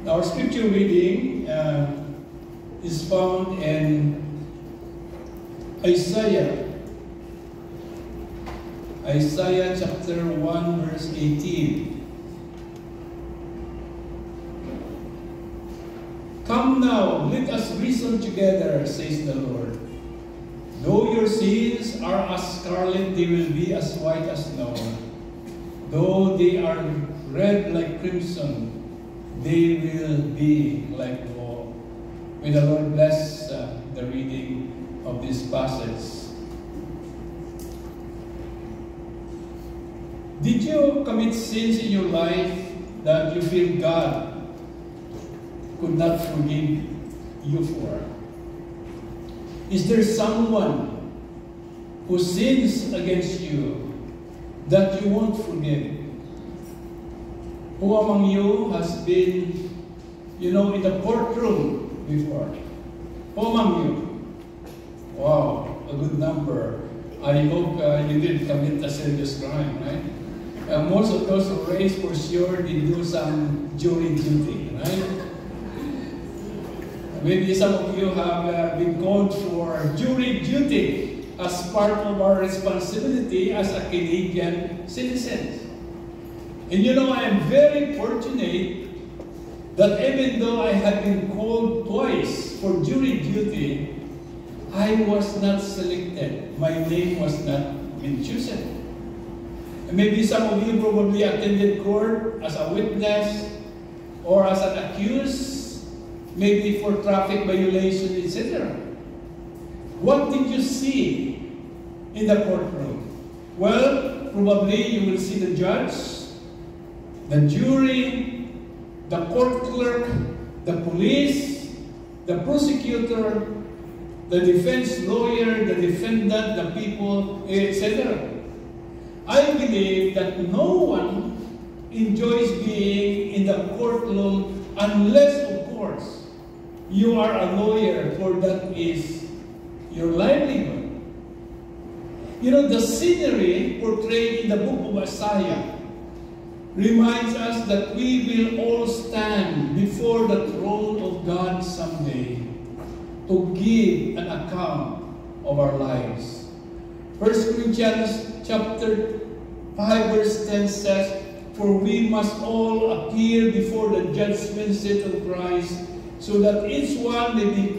Our scripture reading is found in Isaiah chapter 1 verse 18. Come now, let us reason together, says the Lord. Though your sins are as scarlet, they will be as white as snow. Though they are red like crimson, they will be like wool. May the Lord bless the reading of this passage. Did you commit sins in your life that you feel God could not forgive you for? Is there someone who sins against you that you won't forgive? Who among you has been, in the courtroom before? Who among you? Wow, a good number. I hope you didn't commit a serious crime, right? Most of those who raised for sure did do some jury duty, right? Maybe some of you have been called for jury duty as part of our responsibility as a Canadian citizen. And I am very fortunate that even though I had been called twice for jury duty, I was not selected. My name was not been chosen. And maybe some of you probably attended court as a witness or as an accused, maybe for traffic violation, etc. What did you see in the courtroom? Well, probably you will see the judge, the jury, the court clerk, the police, the prosecutor, the defense lawyer, the defendant, the people, etc. I believe that no one enjoys being in the courtroom unless, of course, you are a lawyer, for that is your livelihood. The scenery portrayed in the book of Isaiah reminds us that we will all stand before the throne of God someday to give an account of our lives. 1 Corinthians chapter 5 verse 10 says, "For we must all appear before the judgment seat of Christ, so that each one may be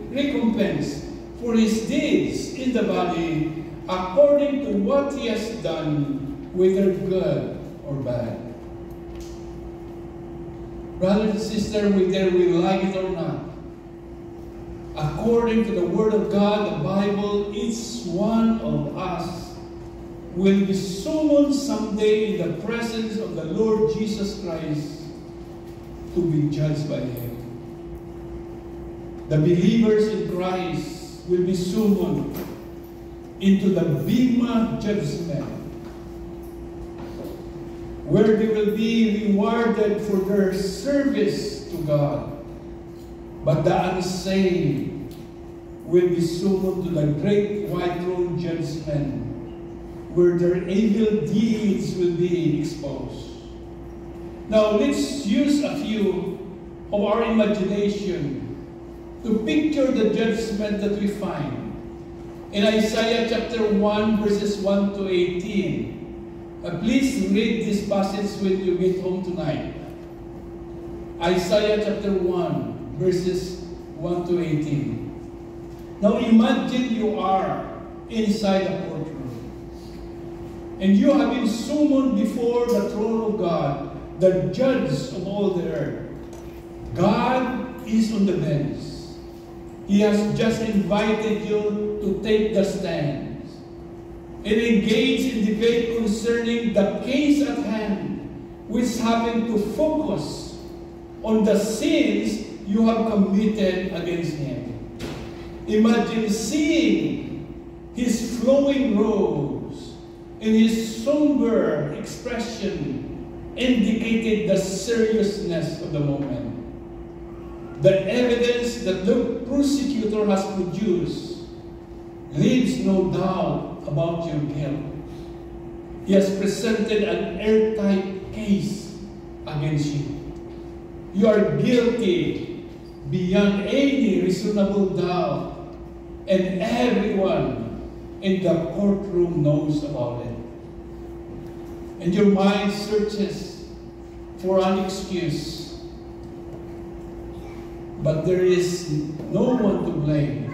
recompensed for his deeds in the body, according to what he has done, whether good or bad." Brothers and sisters, whether we like it or not, according to the Word of God, the Bible, each one of us will be summoned someday in the presence of the Lord Jesus Christ to be judged by Him. The believers in Christ will be summoned into the Bema judgment, where they will be rewarded for their service to God. But the unsaved will be summoned to the great white throne judgment, where their evil deeds will be exposed. Now let's use a few of our imagination to picture the judgment that we find in Isaiah chapter 1 verses 1 to 18. Please read this passage when you get home tonight. Isaiah chapter 1 verses 1 to 18. Now imagine you are inside a courtroom and you have been summoned before the throne of God, the judge of all the earth. God is on the bench. He has just invited you to take the stand and engage in debate concerning the case at hand, which happen to focus on the sins you have committed against Him. Imagine seeing His flowing robes and His somber expression indicated the seriousness of the moment. The evidence that the prosecutor has produced leaves no doubt about your guilt. He has presented an airtight case against you. You are guilty beyond any reasonable doubt, and everyone in the courtroom knows about it. And your mind searches for an excuse, but there is no one to blame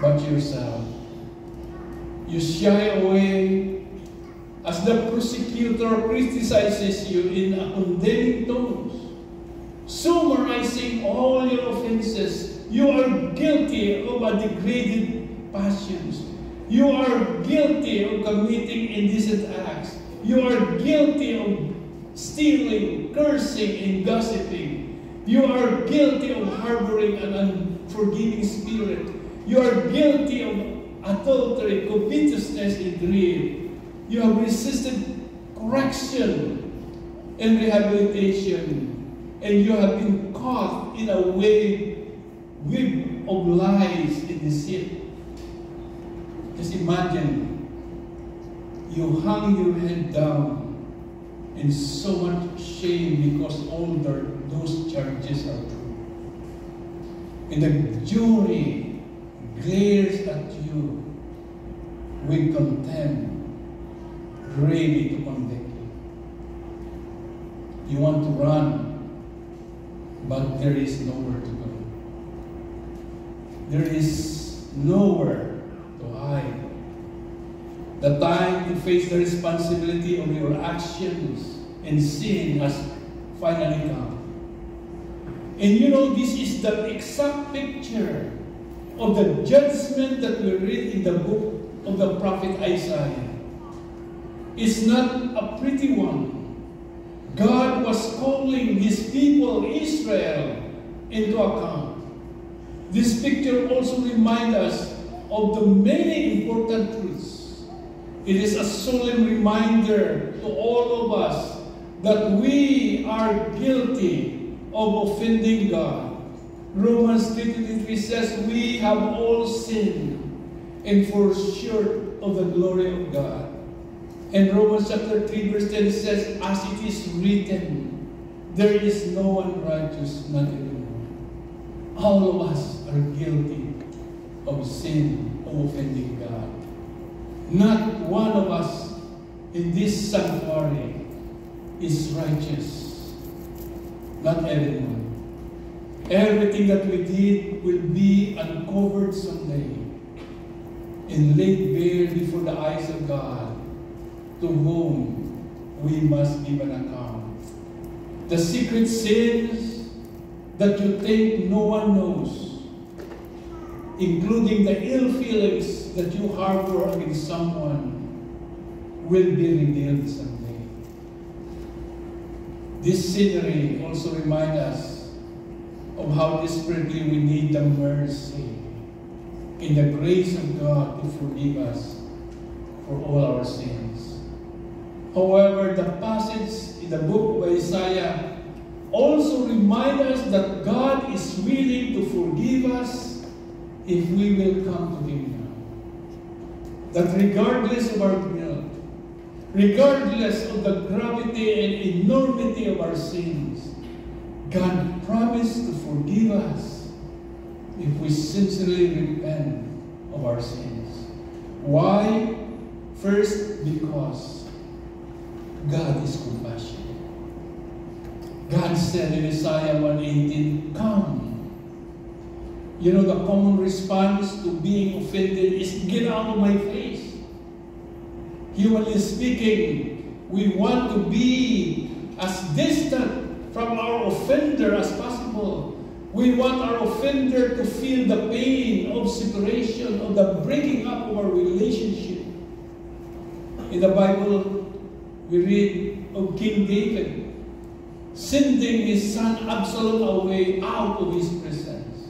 but yourself. You shy away as the prosecutor criticizes you in a condemning tone, summarizing all your offenses. You are guilty of a degraded passions. You are guilty of committing indecent acts. You are guilty of stealing, cursing, and gossiping. You are guilty of harboring an unforgiving spirit. You are guilty of adultery, covetousness, and greed. You have resisted correction and rehabilitation, and you have been caught in a web of lies and deceit. Just imagine, you hung your head down in so much shame because all those charges are true. And the jury glares at you with contempt, ready to convict you. You want to run, but there is nowhere to go. There is nowhere to hide. The time to face the responsibility of your actions and sin has finally come. And you know, this is the exact picture of the judgment that we read in the book of the prophet Isaiah. It's not a pretty one. God was calling his people, Israel, into account. This picture also reminds us of the many important truths. It is a solemn reminder to all of us that we are guilty of offending God. Romans 3:23 says, we have all sinned and fall short of the glory of God. And Romans chapter 3 verse 10 says, as it is written, there is no one righteous, not even one. All of us are guilty of sin, of offending God. Not one of us in this sanctuary is righteous. Not everyone. Everything that we did will be uncovered someday and laid bare before the eyes of God, to whom we must give an account. The secret sins that you think no one knows, including the ill feelings that you harbor against someone, will be revealed someday. This scenery also reminds us of how desperately we need the mercy and the grace of God to forgive us for all our sins. However, the passage in the book of Isaiah also reminds us that God is willing to forgive us if we will come to Him now. That regardless of our guilt, regardless of the gravity and enormity of our sins, God promised to forgive us if we sincerely repent of our sins. Why? First, because God is compassionate. God said in Isaiah 1:18, come. You know, the common response to being offended is, get out of my face. Humanly speaking, we want to be as distant from our offender as possible. We want our offender to feel the pain of separation, of the breaking up of our relationship. In the Bible, we read of King David sending his son Absalom away out of his presence.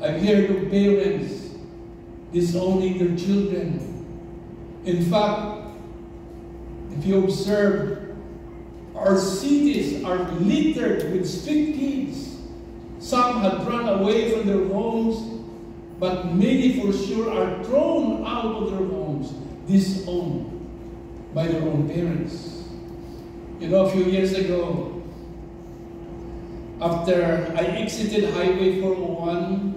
I've heard of parents disowning their children. In fact, if you observe, our cities are littered with street kids. Some have run away from their homes, but many for sure are thrown out of their homes, disowned by their own parents. You know, a few years ago, After I exited Highway 401,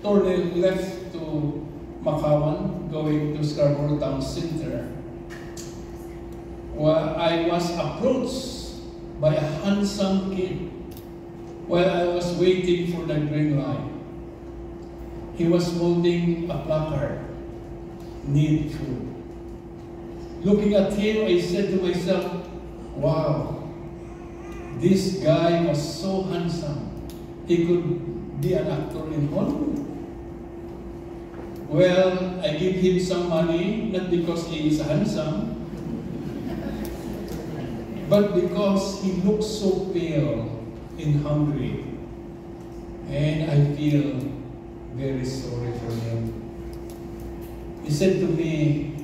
turned left to Makawan, going to Scarborough Town Center, where I was approached by a handsome kid while I was waiting for the green light. He was holding a placard, "Need food." Looking at him, I said to myself, wow, this guy was so handsome. He could be an actor in Hollywood. Well, I give him some money, not because he is handsome, but because he looks so pale and hungry. And I feel very sorry for him. He said to me,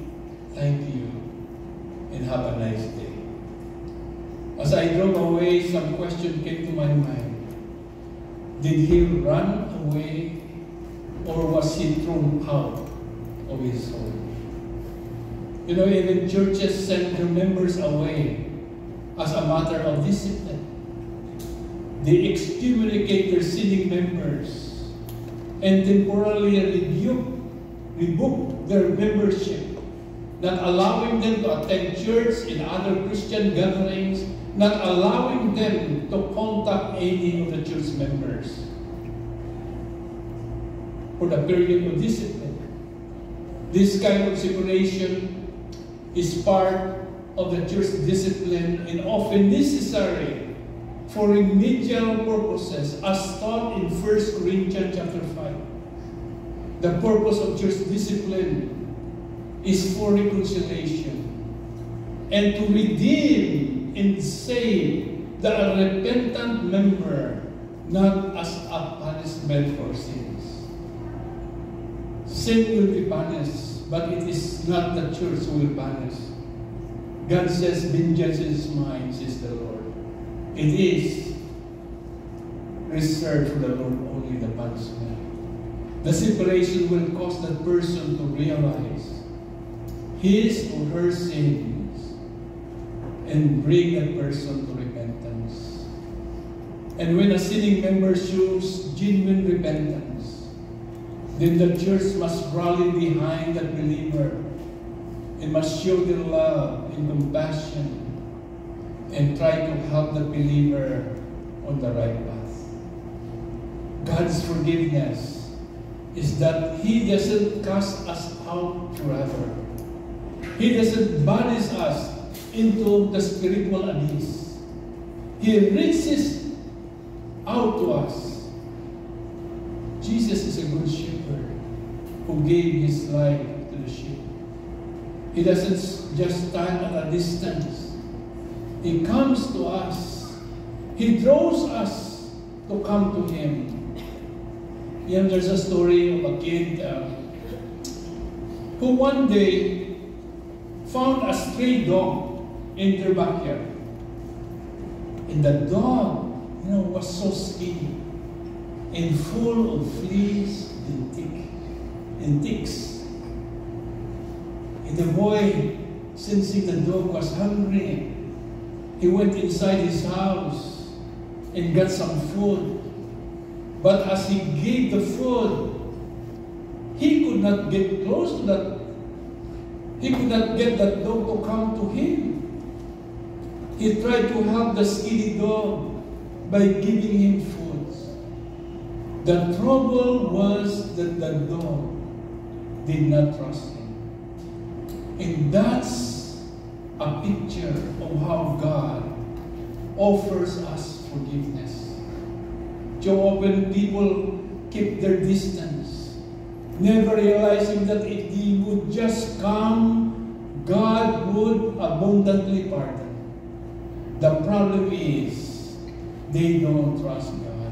"Thank you, and have a nice day." As I drove away, some question came to my mind. Did he run away, or was he thrown out of his home? You know, even churches send their members away as a matter of discipline. They excommunicate their sinning members and temporarily revoke their membership, not allowing them to attend church and other Christian gatherings, not allowing them to contact any of the church members for the period of discipline. This kind of separation is part of the church discipline and often necessary for remedial purposes, as taught in 1 Corinthians chapter 5. The purpose of church discipline is for reconciliation and to redeem and save the unrepentant member, not as a punishment for sins. Sin will be punished, but it is not the church who will punish. God says, "Vengeance is mine," says the Lord. It is reserved for the Lord only, the punishment. The separation will cause that person to realize his or her sins and bring that person to repentance. And when a sinning member shows genuine repentance, then the church must rally behind that believer and must show their love and compassion and try to help the believer on the right path. God's forgiveness is that He doesn't cast us out forever. He doesn't banish us into the spiritual abyss. He reaches out to us. Jesus is a good shepherd who gave His life to the sheep. He doesn't just stand at a distance. He comes to us. He draws us to come to Him. You know, there's a story of a kid who one day found a stray dog in their backyard. And the dog, you know, was so skinny and full of fleas and ticks. And the boy, sensing the dog was hungry, he went inside his house and got some food. But as he gave the food, he could not get close to that. He could not get that dog to come to him. He tried to help the skinny dog by giving him food. The trouble was that the dog did not trust him. And that's a picture of how God offers us forgiveness. So often people keep their distance, never realizing that if they would just come, God would abundantly pardon. The problem is they don't trust God.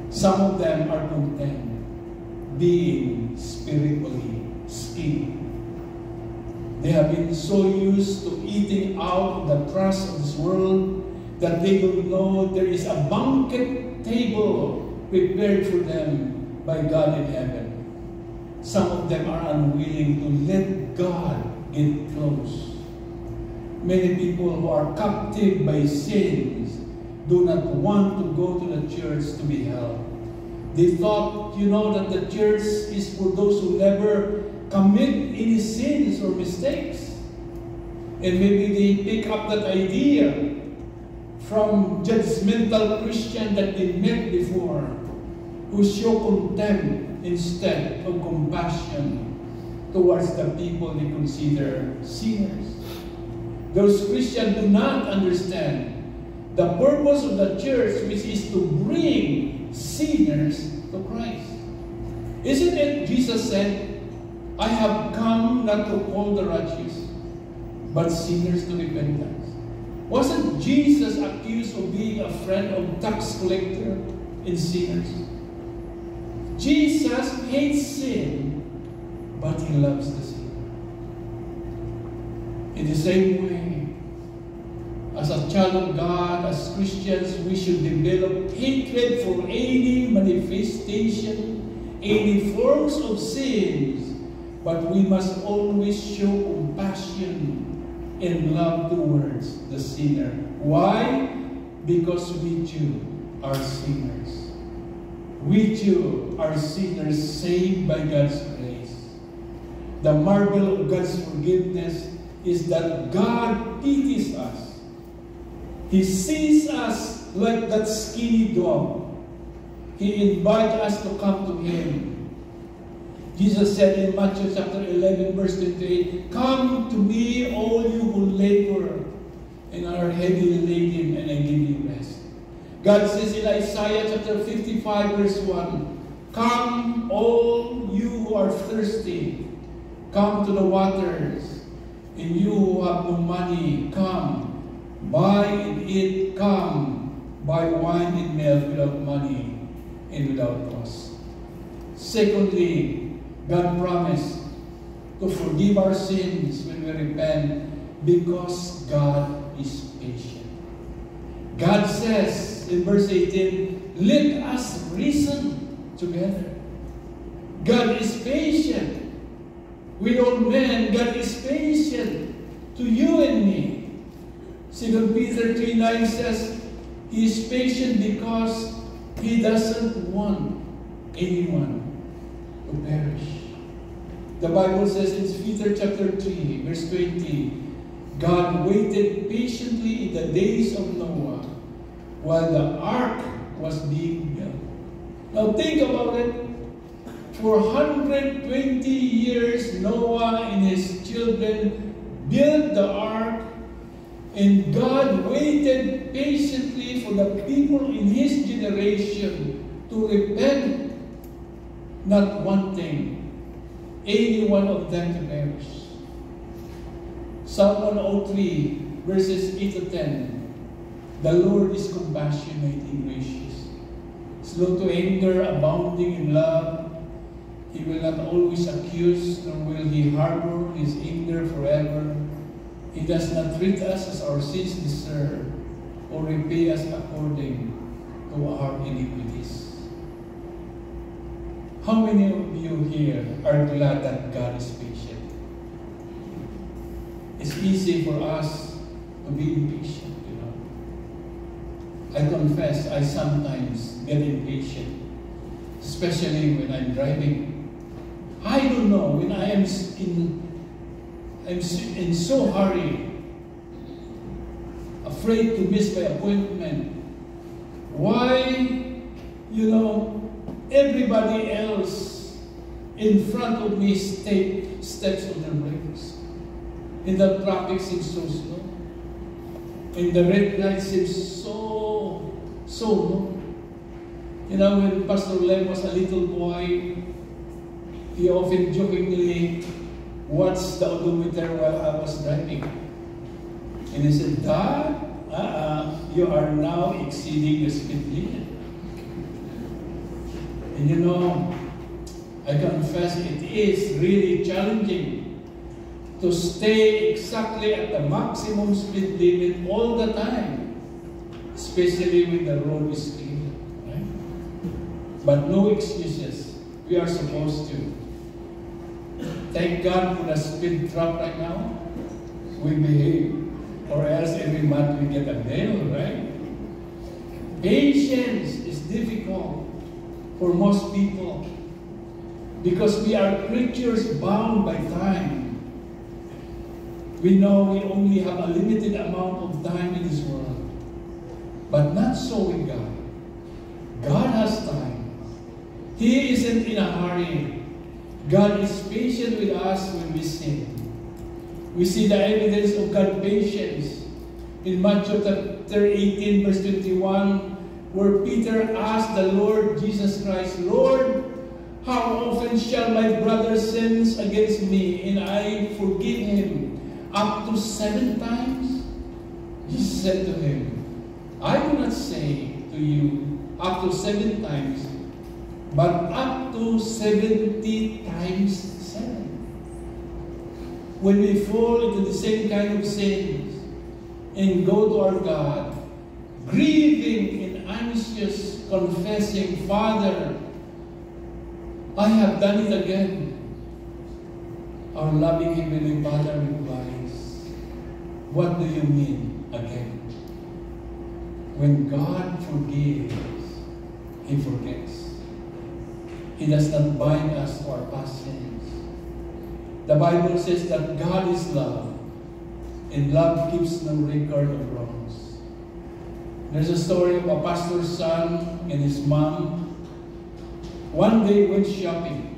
Some of them are content being spiritually skinny. They have been so used to eating out the trust of this world that they don't know there is a banquet table prepared for them by God in heaven. Some of them are unwilling to let God get close. Many people who are captive by sins do not want to go to the church to be helped. They thought, that the church is for those who never commit any sins or mistakes. And maybe they pick up that idea from judgmental Christians that they met before, who show contempt instead of compassion towards the people they consider sinners. Those Christians do not understand the purpose of the church, which is to bring sinners to Christ. Isn't it Jesus said, I have come not to call the righteous, but sinners to repentance? Wasn't Jesus accused of being a friend of tax collector and sinners? Jesus hates sin, but he loves the sinner. In the same way, as a child of God, as Christians, we should develop hatred for any manifestation, any forms of sins, but we must always show compassion and love towards the sinner. Why? Because we too are sinners. We too are sinners saved by God's grace. The marvel of God's forgiveness is that God pities us. He sees us like that skinny dog. He invites us to come to Him. Jesus said in Matthew chapter 11, verse 28, come to me, all you who labor and are heavily laden, and I give you rest. God says in Isaiah chapter 55, verse 1, come, all you who are thirsty, come to the waters, and you who have no money, come. Buy and eat, come, buy wine and milk without money and without cost. Secondly, God promised to forgive our sins when we repent because God is patient. God says in verse 18, let us reason together. God is patient with all men. God is patient to you and me. 2 Peter 3:9 says, He is patient because He doesn't want anyone to perish. The Bible says in Peter chapter 3, verse 20, God waited patiently in the days of Noah while the ark was being built. Now think about it. For 120 years, Noah and his children built the ark, and God waited patiently for the people in his generation to repent, not wanting any one of them to perish. Psalm 103, verses 8 to 10. The Lord is compassionate and gracious, slow to anger, abounding in love. He will not always accuse, nor will He harbor His anger forever. He does not treat us as our sins deserve, or repay us according to our iniquities. How many of you here are glad that God is patient? It's easy for us to be impatient, I confess I sometimes get impatient, especially when I'm driving. I don't know, when I am in so hurry, afraid to miss my appointment. Why, everybody else in front of me steps on their brakes. And the traffic seems so slow. And the red light seems so long. When Pastor Lem was a little boy, he often jokingly watched the odometer while I was driving. And he said, Dad, you are now exceeding the speed limit. And I confess it is really challenging to stay exactly at the maximum speed limit all the time, especially when the road is clear. Right? But no excuses. We are supposed to. Thank God for the speed trap right now. We behave, or else every month we get a bill, right? Patience is difficult for most people because we are creatures bound by time. We know we only have a limited amount of time in this world, but not so with God. God has time. He isn't in a hurry. God is patient with us when we sin. We see the evidence of God's patience in Matthew chapter 18, verse 21, where Peter asked the Lord Jesus Christ, Lord, how often shall my brother sin against me and I forgive him? Up to 7 times? Jesus said to him, I do not say to you up to 7 times, but up to 70 times 7. When we fall into the same kind of sins and go to our God, grieving and anxious, confessing, Father, I have done it again. Our loving Heavenly Father replies, what do you mean again? When God forgives, He forgets. He does not bind us to our past sins. The Bible says that God is love, and love keeps no record of wrongs. There's a story of a pastor's son and his mom. One day went shopping,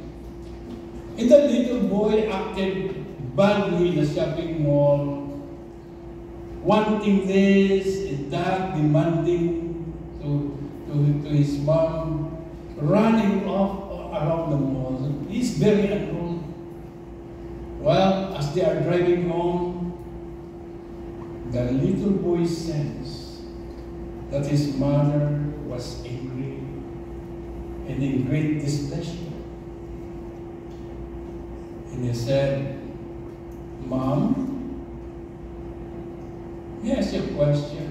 and the little boy acted badly in the shopping mall, wanting this and that, demanding to his mom, running off around the mall. He's very unruly. Well, as they are driving home, the little boy sensed that his mother was angry and in great displeasure. And he said, Mom, may I ask you a question?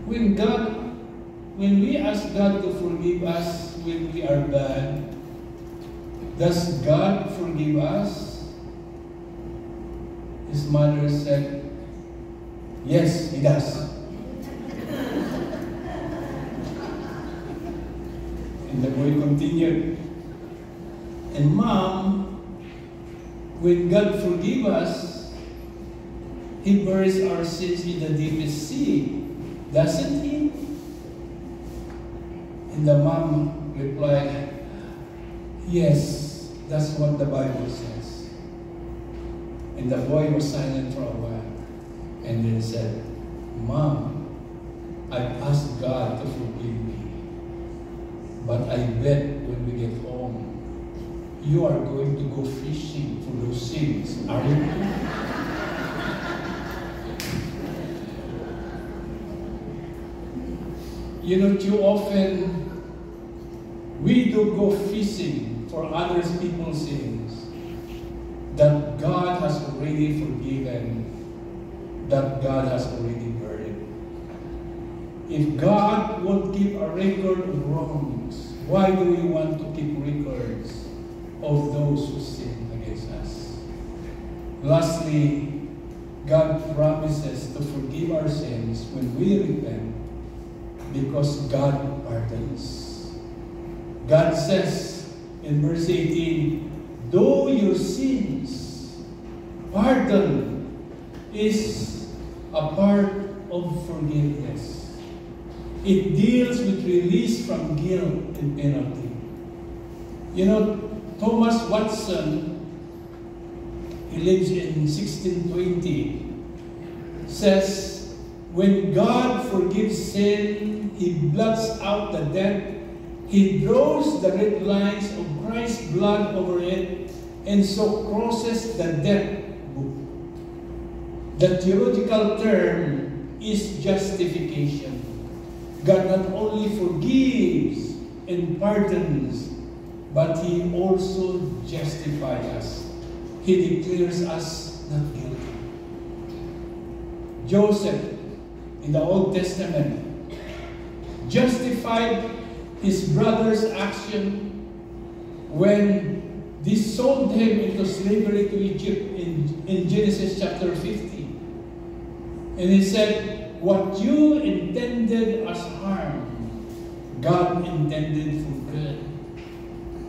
When we ask God to forgive us when we are bad, does God forgive us? His mother said, yes, He does. And the boy continued, and Mom, when God forgives us, He buries our sins in the deepest sea, doesn't He? And the mom replied, yes, that's what the Bible says. And the boy was silent for a while, and then said, Mom, I've asked God to forgive me, but I bet when we get home, you are going to go fishing for those sins, aren't you? You know, too often, we do go fishing for other people's sins that God has already forgiven, that God has already buried. If God won't keep a record of wrongs, why do we want to keep records of those who sin against us? Lastly, God promises to forgive our sins when we repent because God pardons. God says in verse 18, though your sins, pardon is a part of forgiveness. It deals with release from guilt and penalty. You know, Thomas Watson, he lives in 1620, says, when God forgives sin, He blots out the debt. He draws the red lines of Christ's blood over it, and so crosses the debt book. The theological term is justification. God not only forgives and pardons, but He also justifies us. He declares us not guilty. Joseph, in the Old Testament, justified his brother's action when they sold him into slavery to Egypt in Genesis chapter 50. And he said, what you intended as harm, God intended for good.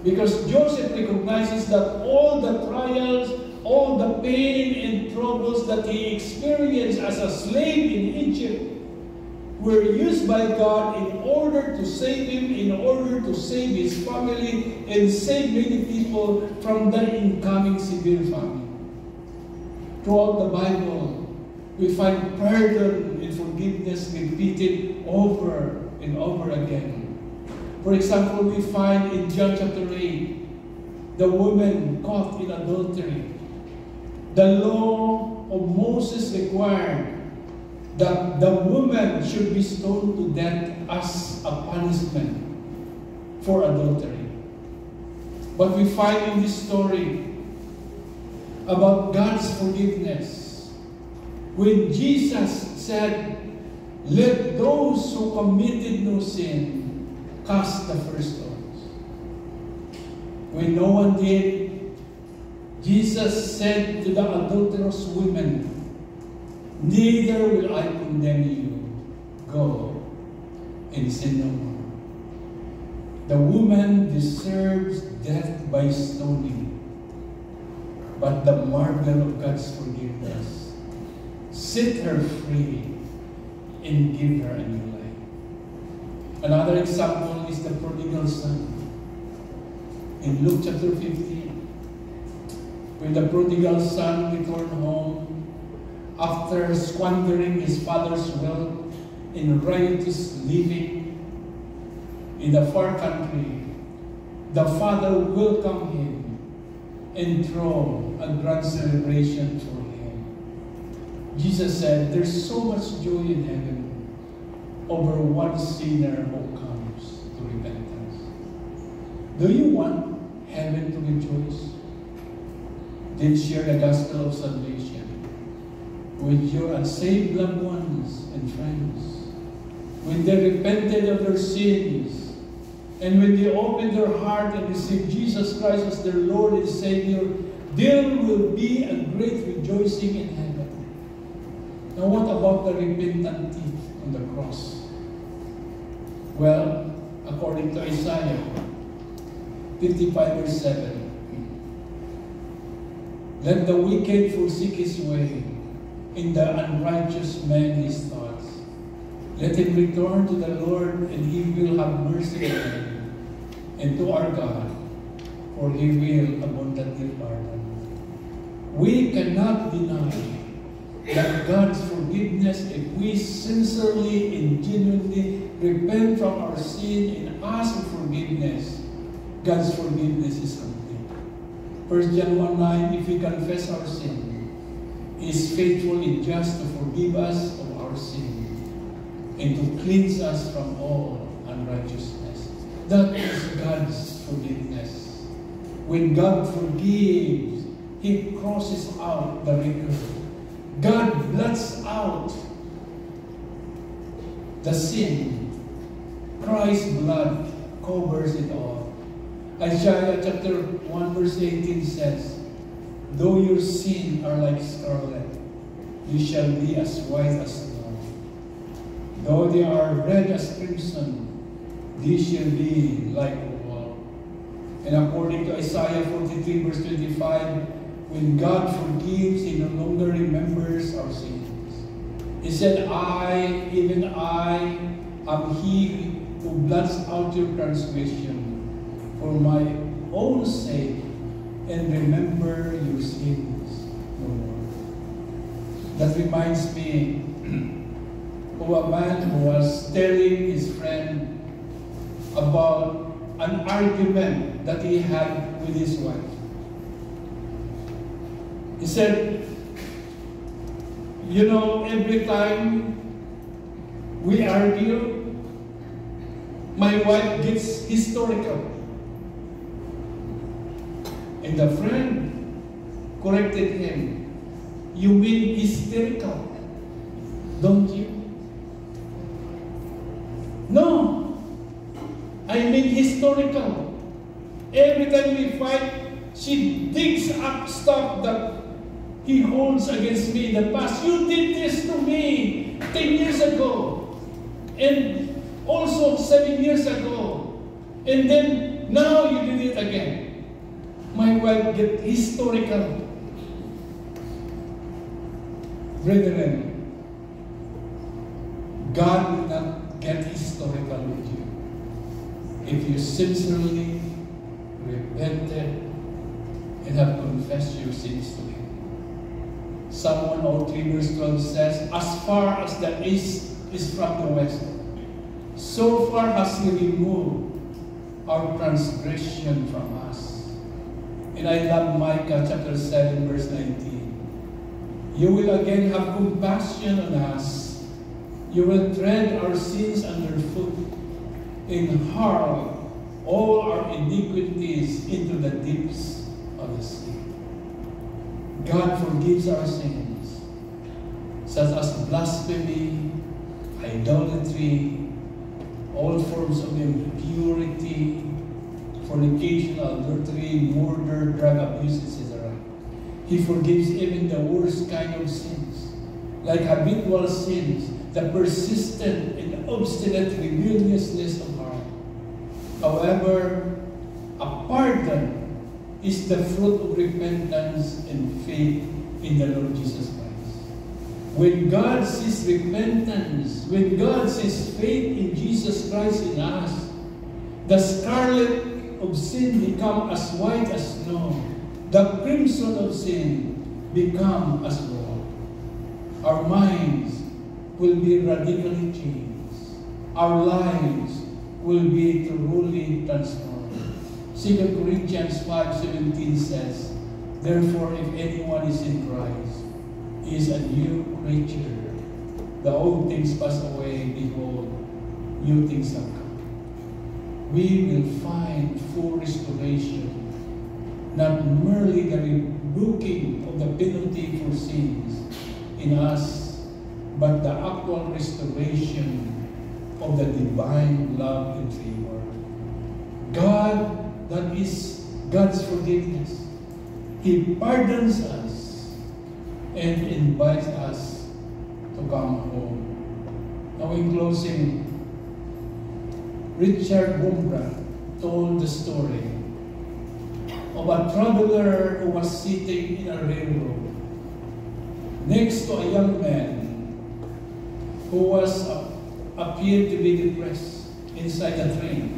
Because Joseph recognizes that all the trials, all the pain and troubles that he experienced as a slave in Egypt were used by God in order to save him, in order to save his family, and save many people from the incoming severe famine. Throughout the Bible, we find pardon and forgiveness repeated over and over again. For example, we find in John chapter 8, the woman caught in adultery. The law of Moses required that the woman should be stoned to death as a punishment for adultery. But we find in this story about God's forgiveness. When Jesus said, "Let those who committed no sin cast the first stones." When no one did, Jesus said to the adulterous woman, "Neither will I condemn you. Go and sin no more." The woman deserves death by stoning, but the marvel of God's forgiveness set her free and give her a new life. Another example is the prodigal son. In Luke chapter 15, when the prodigal son returned home after squandering his father's wealth in riotous living in the far country, the father welcomed him and threw a grand celebration for him. Jesus said, "There's so much joy in heaven over one sinner who comes to repentance." Do you want heaven to rejoice? Then share the gospel of salvation with your unsaved loved ones and friends. When they repented of their sins, and when they opened their heart and received Jesus Christ as their Lord and Savior, there will be a great rejoicing in heaven. Now what about the repentant thief on the cross? Well, according to Isaiah 55 verse 7, "Let the wicked forsake his way, and the unrighteous man his thoughts. Let him return to the Lord, and he will have mercy on him, and to our God, for he will abundantly pardon." We cannot deny that God's forgiveness, if we sincerely and genuinely repent from our sin and ask for forgiveness, God's forgiveness is complete. 1 John 1:9, "If we confess our sin, He is faithful and just to forgive us of our sin and to cleanse us from all unrighteousness." That is God's forgiveness. When God forgives, He crosses out the record. God blots out the sin. Christ's blood covers it all. Isaiah chapter 1 verse 18 says, "Though your sins are like scarlet, you shall be as white as snow. Though they are red as crimson, they shall be like wool." And according to Isaiah 43 verse 25, when God forgives, He no longer remembers our sins. He said, "I, even I, am He who blots out your transgression for my own sake, and remember your sins no more." That reminds me of a man who was telling his friend about an argument that he had with his wife. He said, "You know, every time we argue, my wife gets hysterical." And the friend corrected him, "You mean hysterical, don't you?" "No, I mean historical. Every time we fight, she digs up stuff that he holds against me in the past. You did this to me 10 years ago. And also 7 years ago. And then, now you did it again. My wife get historical. Brethren, God will not get historical with you. If you sincerely repented and have confessed your sins to Him. Psalm 103 verse 12 says, as far as the east is from the west, so far has He removed our transgression from us. And I love Micah chapter 7 verse 19. You will again have compassion on us. You will tread our sins underfoot and hurl all our iniquities into the deeps of the sea. God forgives our sins, such as blasphemy, idolatry, all forms of impurity, fornication, adultery, murder, drug abuse, etc. He forgives even the worst kind of sins, like habitual sins, the persistent and obstinate rebelliousness of heart. However, a pardon is the fruit of repentance and faith in the Lord Jesus Christ. When God sees repentance, when God sees faith in Jesus Christ in us, the scarlet of sin become as white as snow. The crimson of sin become as wool. Our minds will be radically changed. Our lives will be thoroughly transformed. 2 Corinthians 5:17 says, therefore, if anyone is in Christ, he is a new creature. The old things pass away, behold, new things have come. We will find full restoration, not merely the rebuking of the penalty for sins in us, but the actual restoration of the divine love and favor. God, that is God's forgiveness. He pardons us and invites us to come home. Now in closing, Richard Wurmbrand told the story of a traveler who was sitting in a railroad next to a young man who appeared to be depressed inside the train.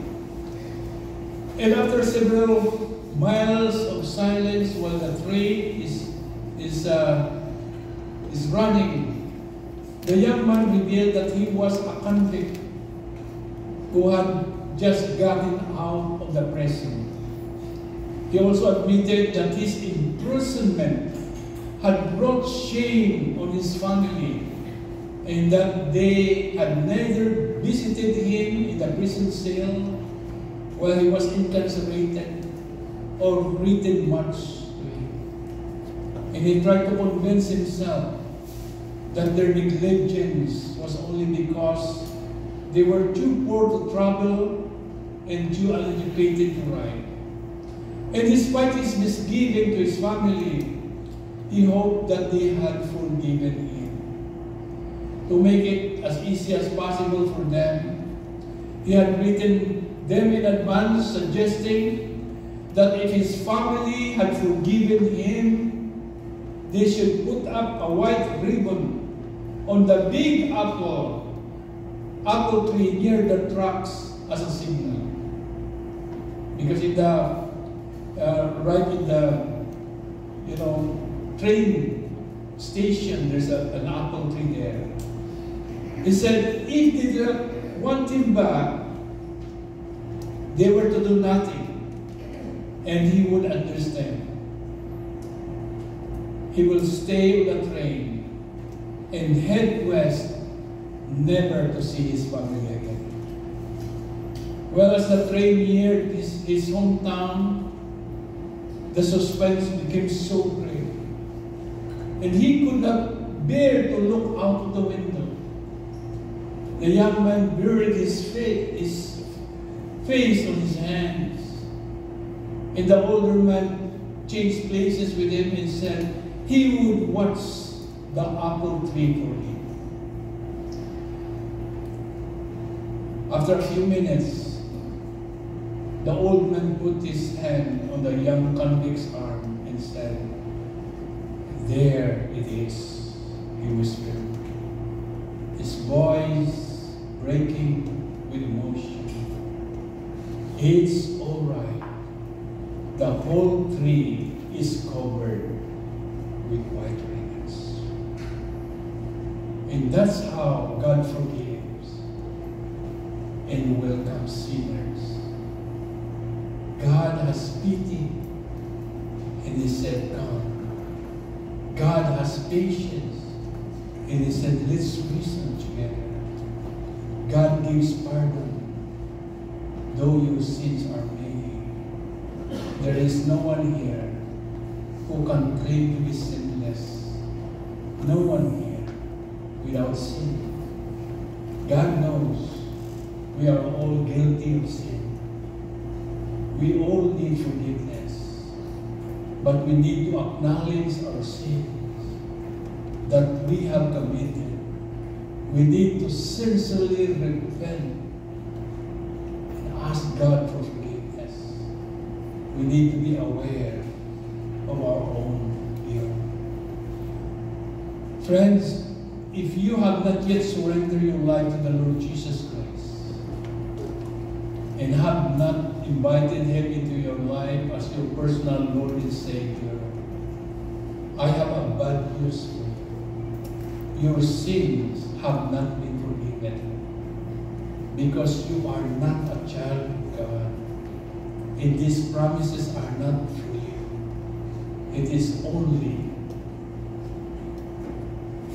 And after several miles of silence while the train is running, the young man revealed that he was a convict who had just gotten out of the prison. He also admitted that his imprisonment had brought shame on his family, and that they had neither visited him in the prison cell while he was incarcerated or written much to him. And he tried to convince himself that their negligence was only because they were too poor to travel and too uneducated to write. And despite his misgiving to his family, he hoped that they had forgiven him. To make it as easy as possible for them, he had written them in advance, suggesting that if his family had forgiven him, they should put up a white ribbon on the big apple tree near the tracks as a signal. Because in the right in the train station, there's an apple tree there. He said if they didn't want him back, they were to do nothing, and he would understand. He will stay on the train and head west, never to see his family again. Well, as the train neared his hometown, the suspense became so great, and he could not bear to look out of the window. The young man buried his face on his hands, and the older man changed places with him and said he would watch the apple tree for him. After After a few minutes, the old man put his hand on the young convict's arm and said, "There it is," he whispered, his voice breaking with emotion. "It's all right. The whole tree is covered with white rainbows." And that's how God forgives and welcomes sinners. God has pity, and He said, "Come." God has patience, and He said, "Let's reason together." God gives pardon, though your sins are many. There is no one here who can claim to be sinless. No one here without sin. God knows we are all guilty of sin. We all need forgiveness. But we need to acknowledge our sins that we have committed. We need to sincerely repent and ask God for forgiveness. We need to be aware of our own guilt. Friends, if you have not yet surrendered your life to the Lord Jesus Christ and have not invited Him into your life as your personal Lord and Savior, I have a bad news for you. Your sins have not been forgiven because you are not a child of God, and these promises are not for you. It is only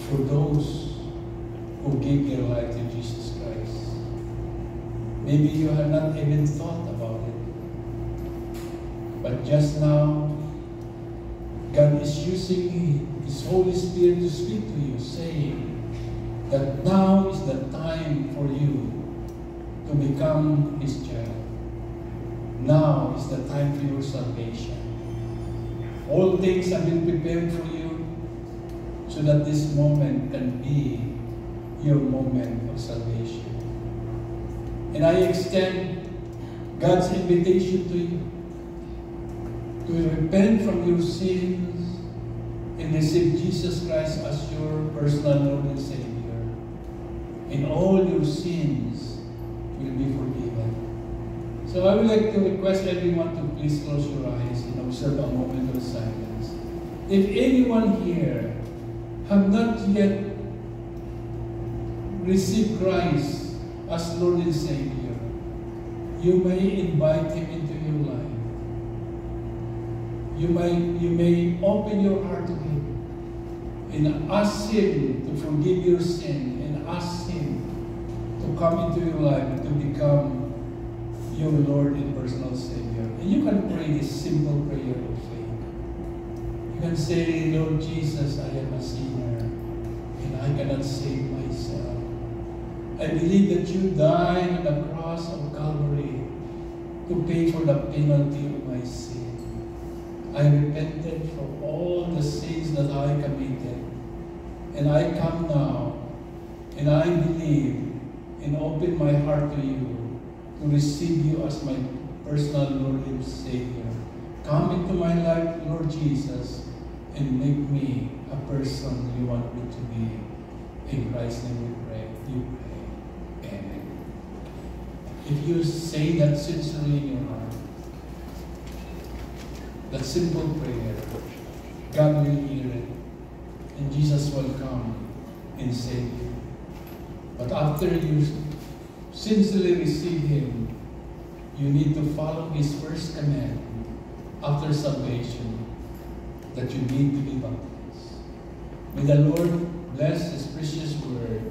for those who give their life to Jesus Christ. Maybe you have not even thought about it. But just now, God is using His Holy Spirit to speak to you, saying that now is the time for you to become His child. Now is the time for your salvation. All things have been prepared for you so that this moment can be your moment of salvation. And I extend God's invitation to you to repent from your sins and receive Jesus Christ as your personal Lord and Savior. And all your sins will be forgiven. So I would like to request everyone to please close your eyes and observe a moment of silence. If anyone here have not yet received Christ as Lord and Savior, you may invite Him into your life. You may open your heart to Him and ask Him to forgive your sin and ask Him to come into your life to become your Lord and personal Savior. And you can pray this simple prayer of faith. You can say, "Lord Jesus, I am a sinner and I cannot save myself. I believe that you died on the cross of Calvary to pay for the penalty of my sin. I repented for all the sins that I committed. And I come now, and I believe and open my heart to you to receive you as my personal Lord and Savior. Come into my life, Lord Jesus, and make me a person you want me to be. In Christ's name we pray. You pray. Amen. If you say that sincerely in your heart, that simple prayer, God will hear it, and Jesus will come and save you. But after you sincerely receive Him, you need to follow His first command after salvation, that you need to be baptized. May the Lord bless His precious word